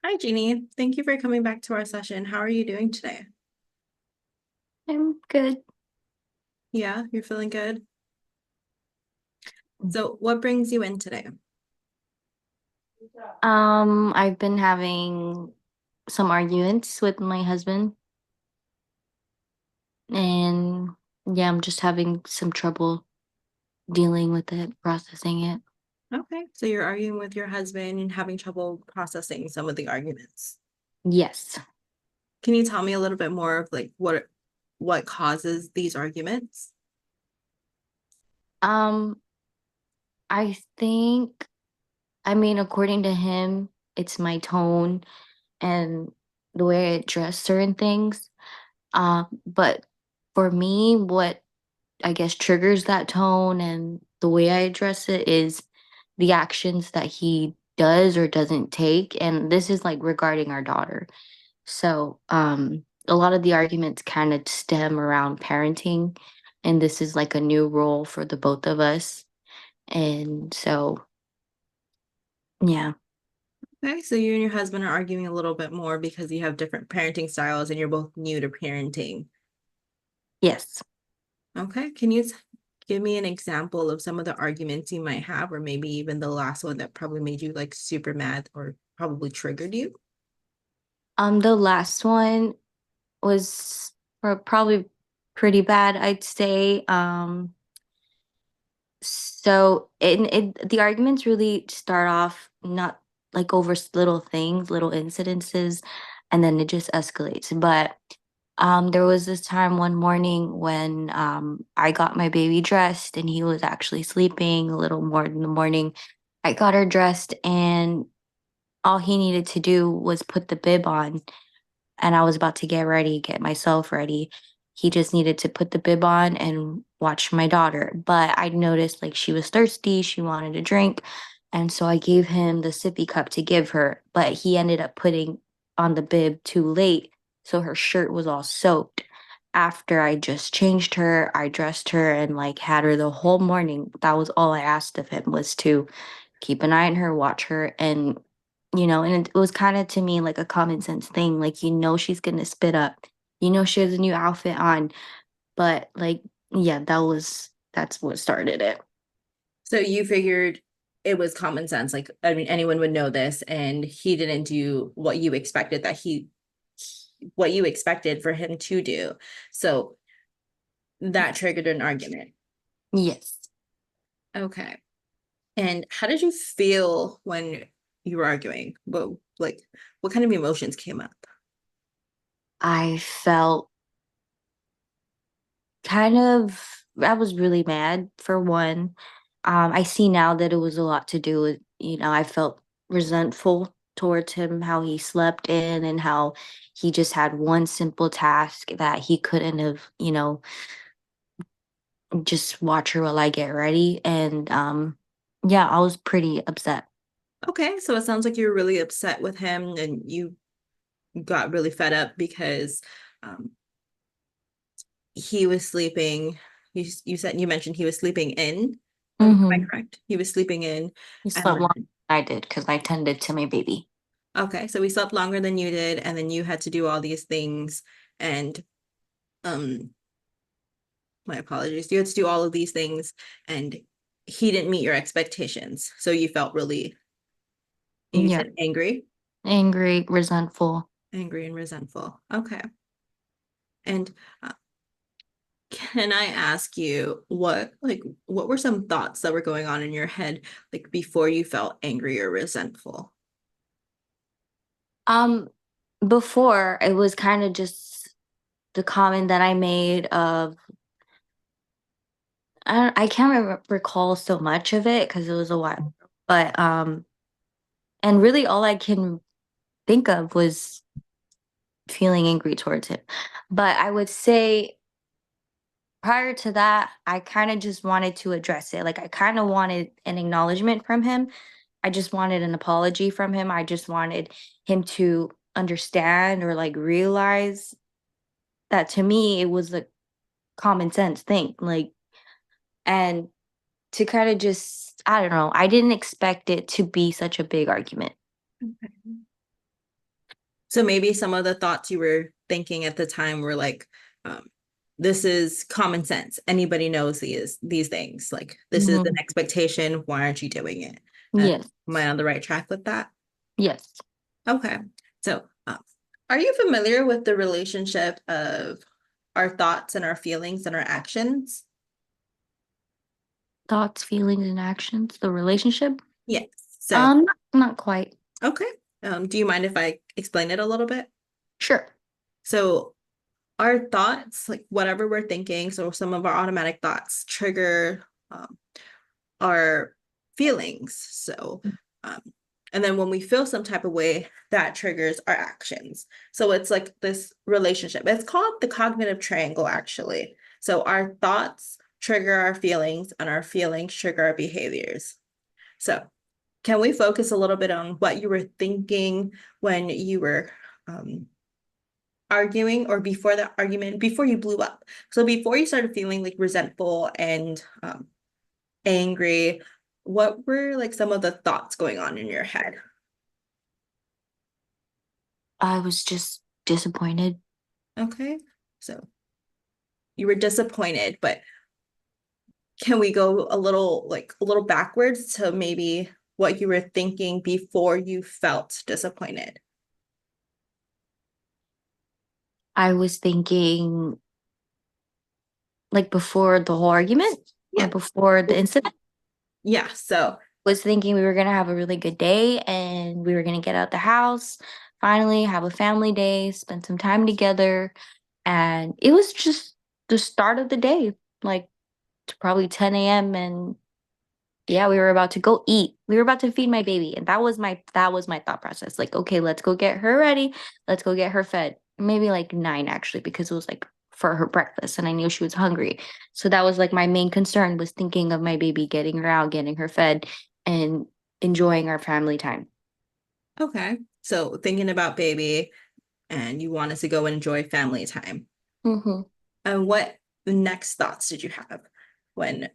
Hi, Jeannie. Thank you for coming back to our session. How are you doing today? I'm good. Yeah, you're feeling good? So, what brings you in today? I've been having some arguments with my husband, and yeah, I'm just having some trouble dealing with it, processing it. Okay, so you're arguing with your husband and having trouble processing some of the arguments. Yes. Can you tell me a little bit more of like what causes these arguments? Um, I think, according to him, it's my tone and the way I address certain things. But for me, what I guess triggers that tone and the way I address it is the actions that he does or doesn't take. And this is like regarding our daughter. So, a lot of the arguments kind of stem around parenting. And this is like a new role for the both of us. And so, yeah, Okay, so you and your husband are arguing a little bit more because you have different parenting styles and you're both new to parenting. yes. Okay, can you give me an example of some of the arguments you might have, or maybe even the last one that probably made you like super mad or probably triggered you? The last one was probably pretty bad, I'd say. So the arguments really start off not like over little things, little incidences, and then it just escalates. But there was this time one morning when I got my baby dressed and he was actually sleeping a little more in the morning. I got her dressed and all he needed to do was put the bib on, and I was about to get ready, get myself ready. He just needed to put the bib on and watch my daughter. But I noticed like she was thirsty, she wanted a drink. And so I gave him the sippy cup to give her, but he ended up putting on the bib too late. So her shirt was all soaked. After I just changed her, I dressed her and like had her the whole morning. That was all I asked of him was to keep an eye on her, watch her, and and it was kind of to me like a common sense thing. Like, she's gonna spit up. She has a new outfit on, but like, yeah, that's what started it. So you figured it was common sense. Like, I mean, anyone would know this, and he didn't do what you expected for him to do. So that triggered an argument. Yes. Okay. And how did you feel when you were arguing? What kind of emotions came up? I felt I was really mad for one. I see now that it was a lot to do with, I felt resentful towards him, how he slept in and how he just had one simple task that he couldn't have, just watch her while I get ready. And yeah, I was pretty upset. Okay, so it sounds like you were really upset with him and you got really fed up because um, he was sleeping. You mentioned he was sleeping in. Am I Mm-hmm. correct? He was sleeping in, He and slept longer then than I did because I tended to my baby. okay, so we slept longer than you did, and then you had to do all these things, and um, my apologies. You had to do all of these things, and he didn't meet your expectations, so you felt really, you Yeah, said angry, resentful. angry and resentful. Okay, and uh, can I ask you what were some thoughts that were going on in your head like before you felt angry or resentful? Um, Before it was kind of just the comment that I made of I can't recall so much of it because it was a while, but and really all I can think of was feeling angry towards him. But I would say prior to that, I kind of just wanted to address it. Like I kind of wanted an acknowledgement from him. I just wanted an apology from him. I just wanted him to understand or like realize that to me it was a common sense thing. Like and to kind of just I don't know, I didn't expect it to be such a big argument. Okay. So maybe some of the thoughts you were thinking at the time were like, um, this is common sense. Anybody knows these things. Like this is an Mhm. expectation. Why aren't you doing it? Yes. Am I on the right track with that? Yes. Okay. So, are you familiar with the relationship of our thoughts and our feelings and our actions? Thoughts, feelings, and actions, the relationship? Yes. So, Not quite. okay. Do you mind if I explain it a little bit? Sure. So, our thoughts, like whatever we're thinking, so some of our automatic thoughts trigger our feelings. So, um, and then when we feel some type of way, that triggers our actions. So it's like this relationship. It's called the cognitive triangle, actually. So our thoughts trigger our feelings, and our feelings trigger our behaviors. So, can we focus a little bit on what you were thinking when you were um, arguing, or before the argument, before you blew up? So, before you started feeling like resentful and angry, what were like some of the thoughts going on in your head? I was just disappointed. Okay. So you were disappointed, but can we go a little backwards to maybe what you were thinking before you felt disappointed? I was thinking, like, before the whole argument or Yeah. before the incident, Yeah. So, was thinking we were gonna have a really good day and we were gonna get out the house, finally have a family day, spend some time together. And it was just the start of the day, like probably 10 a.m. And yeah, we were about to go eat. We were about to feed my baby. And that was my thought process. Like, okay, let's go get her ready. Let's go get her fed. Maybe like 9 actually, because it was like for her breakfast and I knew she was hungry. So that was like my main concern, was thinking of my baby, getting her out, getting her fed, and enjoying our family time. okay. So, thinking about baby, and you wanted to go enjoy family time. Mm-hmm. And what next thoughts did you have when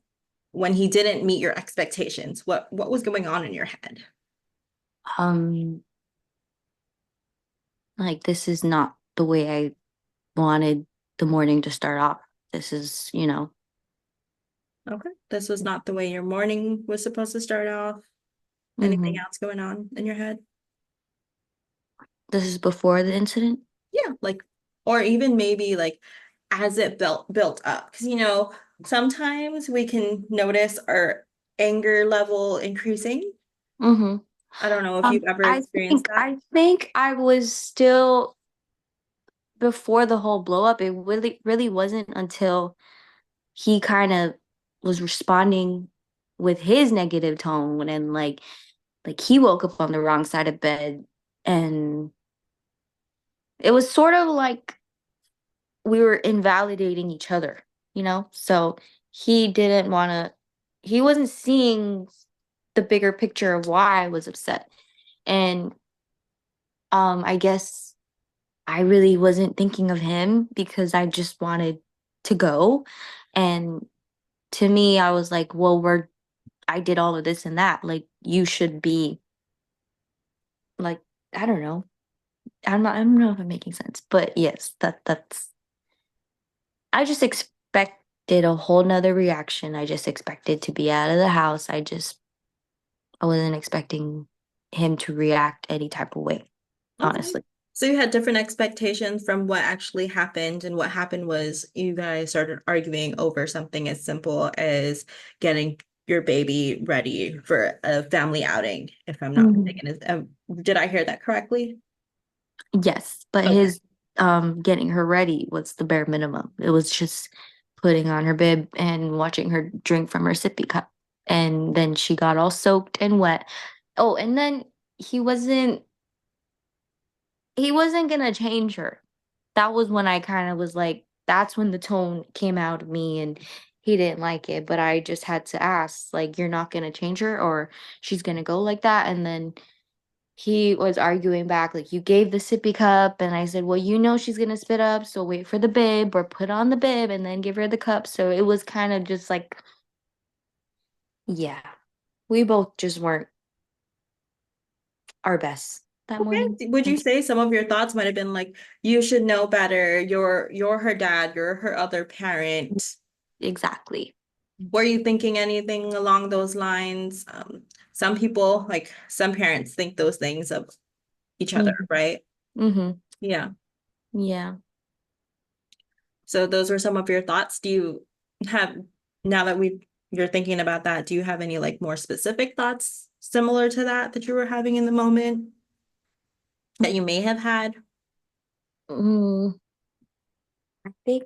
he didn't meet your expectations? What was going on in your head? Um, like, this is not the way I wanted the morning to start off. This is. Okay. This was not the way your morning was supposed to start off. Anything Mhm. else going on in your head? This is before the incident? Yeah, like, or even maybe like as it built up. Because sometimes we can notice our anger level increasing. Mhm. I don't know if you've ever I experienced think that. I think I was still, before the whole blow up. It really wasn't until he kind of was responding with his negative tone, and like he woke up on the wrong side of bed, and it was sort of like we were invalidating each other, you know? So he didn't want to, he wasn't seeing the bigger picture of why I was upset. And I guess I really wasn't thinking of him because I just wanted to go. And to me, I was like, well, I did all of this and that. Like, you should be like, I don't know. I don't know if I'm making sense, but yes, that's, I just expected a whole nother reaction. I just expected to be out of the house. I wasn't expecting him to react any type of way, Okay. honestly. So you had different expectations from what actually happened, and what happened was you guys started arguing over something as simple as getting your baby ready for a family outing, if I'm not Mhm. mistaken. Did I hear that correctly? Yes, but Okay. his getting her ready was the bare minimum. It was just putting on her bib and watching her drink from her sippy cup. And then she got all soaked and wet. Oh, and then he wasn't he wasn't gonna change her. That was when I kind of was like, that's when the tone came out of me, and he didn't like it. But I just had to ask, like, you're not gonna change her, or she's gonna go like that? And then he was arguing back, like, you gave the sippy cup. And I said, well, she's gonna spit up, so wait for the bib, or put on the bib and then give her the cup. So it was kind of just like, yeah, we both just weren't our best that morning. Okay. Would you Like, say some of your thoughts might have been like, you should know better. You're her dad, you're her other parent. exactly. Were you thinking anything along those lines? Some people, like some parents, think those things of each other, Mm-hmm. right? Mm-hmm. Yeah. Yeah. So those were some of your thoughts. Do you have, now that you're thinking about that, do you have any like more specific thoughts similar to that you were having in the moment that you may have had? Mm, I think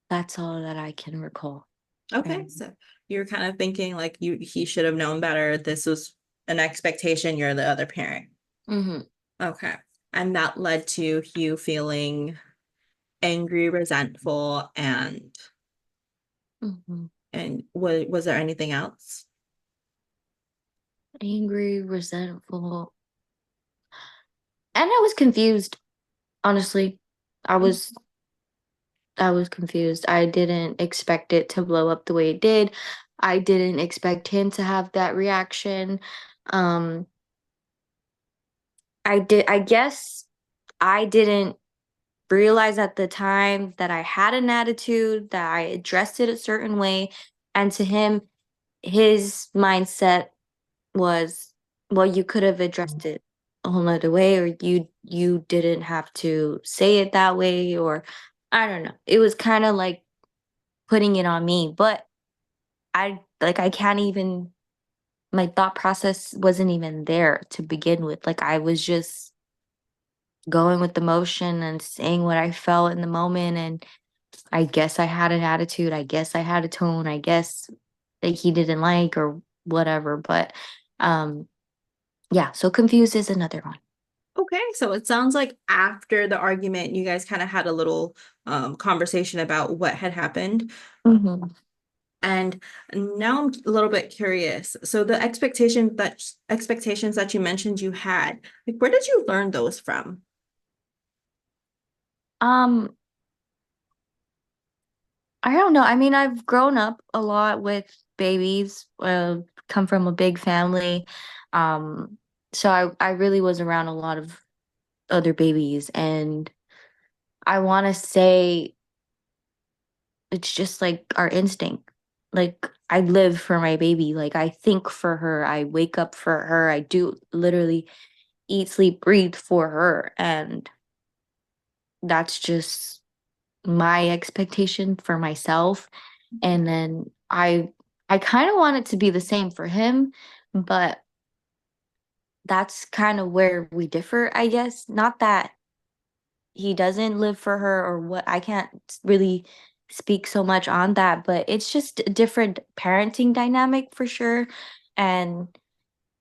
that's all that I can recall. Okay, Um, so you're kind of thinking like he should have known better. This was an expectation. You're the other parent. mhm, Okay. And that led to you feeling angry, resentful, mhm. and was there anything else? Angry, resentful, and I was confused. Honestly, I was I was confused. I didn't expect it to blow up the way it did. I didn't expect him to have that reaction. Um, I guess I didn't realize at the time that I had an attitude, that I addressed it a certain way, and to him, his mindset was, well, you could have addressed it a whole nother way, or you didn't have to say it that way, or I don't know. It was kind of like putting it on me, but I can't even, my thought process wasn't even there to begin with. Like I was just going with the motion and saying what I felt in the moment, and I guess I had an attitude, I guess I had a tone, I guess that he didn't like or whatever, but um yeah, so confused is another one. Okay, so it sounds like after the argument, you guys kind of had a little conversation about what had happened. Mhm. And now I'm a little bit curious. So the expectations that you mentioned you had, like where did you learn those from? Um, I don't know. I mean, I've grown up a lot with babies, come from a big family. Um, so I really was around a lot of other babies, and I want to say it's just like our instinct. Like I live for my baby. Like I think for her. I wake up for her. I do literally eat, sleep, breathe for her, and that's just my expectation for myself. And then I kind of want it to be the same for him, but that's kind of where we differ, I guess. Not that he doesn't live for her or what, I can't really speak so much on that, but it's just a different parenting dynamic for sure. And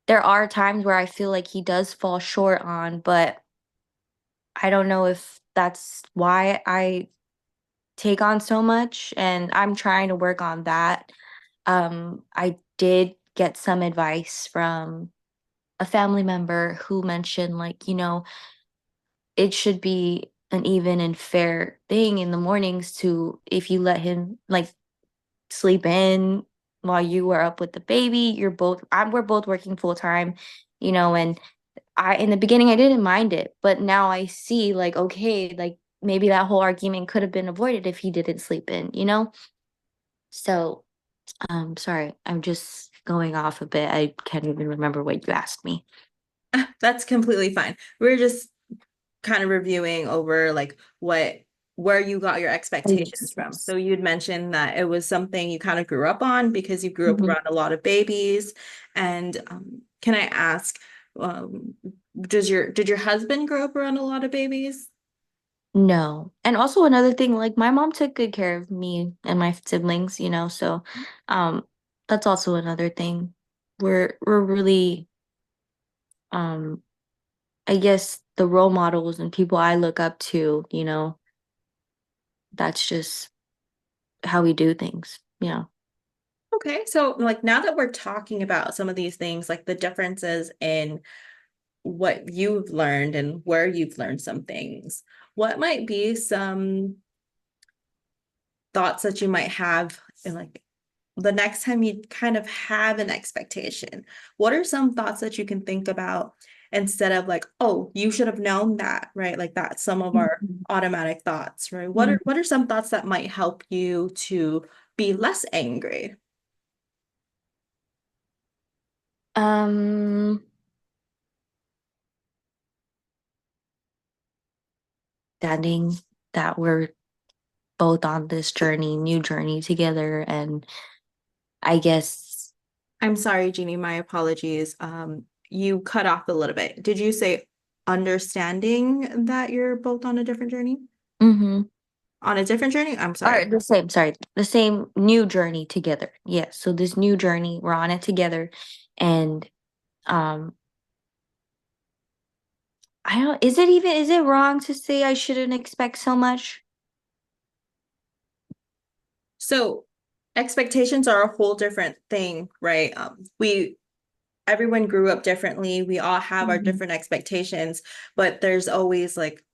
there are times where I feel like he does fall short on, but I don't know if that's why I take on so much, and I'm trying to work on that. I did get some advice from a family member who mentioned, like, it should be an even and fair thing in the mornings to, if you let him like sleep in while you are up with the baby, we're both working full time, and in the beginning I didn't mind it, but now I see like, okay, like maybe that whole argument could have been avoided if he didn't sleep in. So, sorry, I'm just going off a bit. I can't even remember what you asked me. That's completely fine. We're just kind of reviewing over like where you got your Oh, expectations yes, from. yes. So you'd mentioned that it was something you kind of grew up on because you grew up Mhm. around a lot of babies. And can I ask, did your husband grow up around a lot of babies? No. And also another thing, like my mom took good care of me and my siblings, so um that's also another thing. We're really um I guess the role models and people I look up to, that's just how we do things. Yeah. Okay, so like now that we're talking about some of these things, like the differences in what you've learned and where you've learned some things, what might be some thoughts that you might have in like the next time you kind of have an expectation? What are some thoughts that you can think about instead of like, oh, you should have known that, right? Like that's some of our Mhm. automatic thoughts, right? Mhm. What are some thoughts that might help you to be less angry? Um, Standing that we're both on this journey, new journey together, and I guess I'm sorry, Jeannie, my apologies. You cut off a little bit. Did you say understanding that you're both on a different journey? mm-hmm. On a different journey? I'm Or sorry. the same, sorry, the same new journey together. Yes. So this new journey, we're on it together. And um I don't is it wrong to say I shouldn't expect so much? So expectations are a whole different thing, right? We everyone grew up differently. We all have our Mhm. different expectations, but there's always like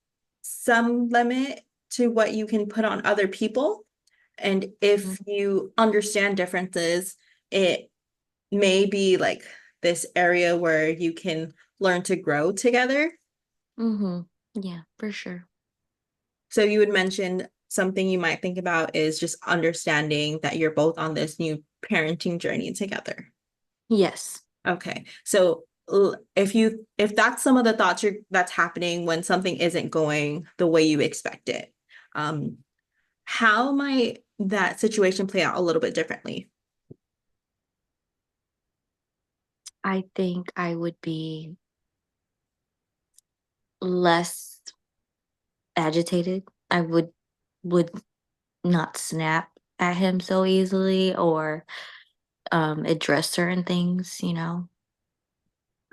some limit to what you can put on other people. And if you understand differences, it may be like this area where you can learn to grow together. Mm-hmm. Yeah, for sure. So you would mention something you might think about is just understanding that you're both on this new parenting journey together. Yes. Okay. So if that's some of the thoughts that's happening when something isn't going the way you expect it, um, how might that situation play out a little bit differently? I think I would be less agitated. I would not snap at him so easily or address certain things, you know.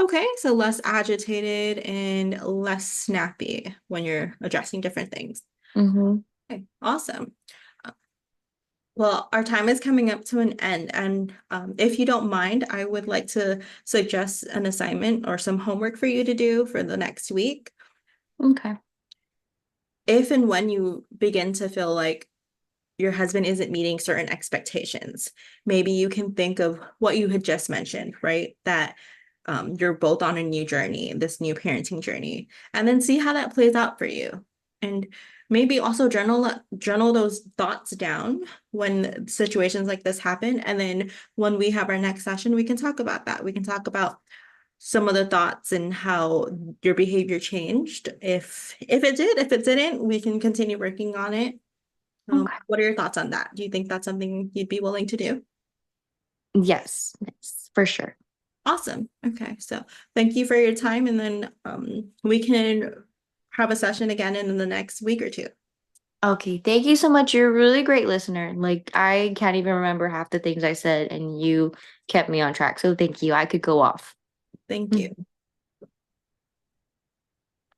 Okay, so less agitated and less snappy when you're addressing different things. Mm-hmm. Okay, awesome. Uh, Well, our time is coming up to an end, and if you don't mind, I would like to suggest an assignment or some homework for you to do for the next week. Okay. If and when you begin to feel like your husband isn't meeting certain expectations. Maybe you can think of what you had just mentioned, right? That you're both on a new journey, this new parenting journey, and then see how that plays out for you. And maybe also journal those thoughts down when situations like this happen. And then when we have our next session, we can talk about that. We can talk about some of the thoughts and how your behavior changed. If it did, if it didn't, we can continue working on it. Okay. What are your thoughts on that? Do you think that's something you'd be willing to do? Yes, yes, for sure. Awesome. Okay, so thank you for your time, and then we can have a session again in the next week or two. Okay, thank you so much. You're a really great listener. Like, I can't even remember half the things I said, and you kept me on track. So thank you. I could go off. Thank you.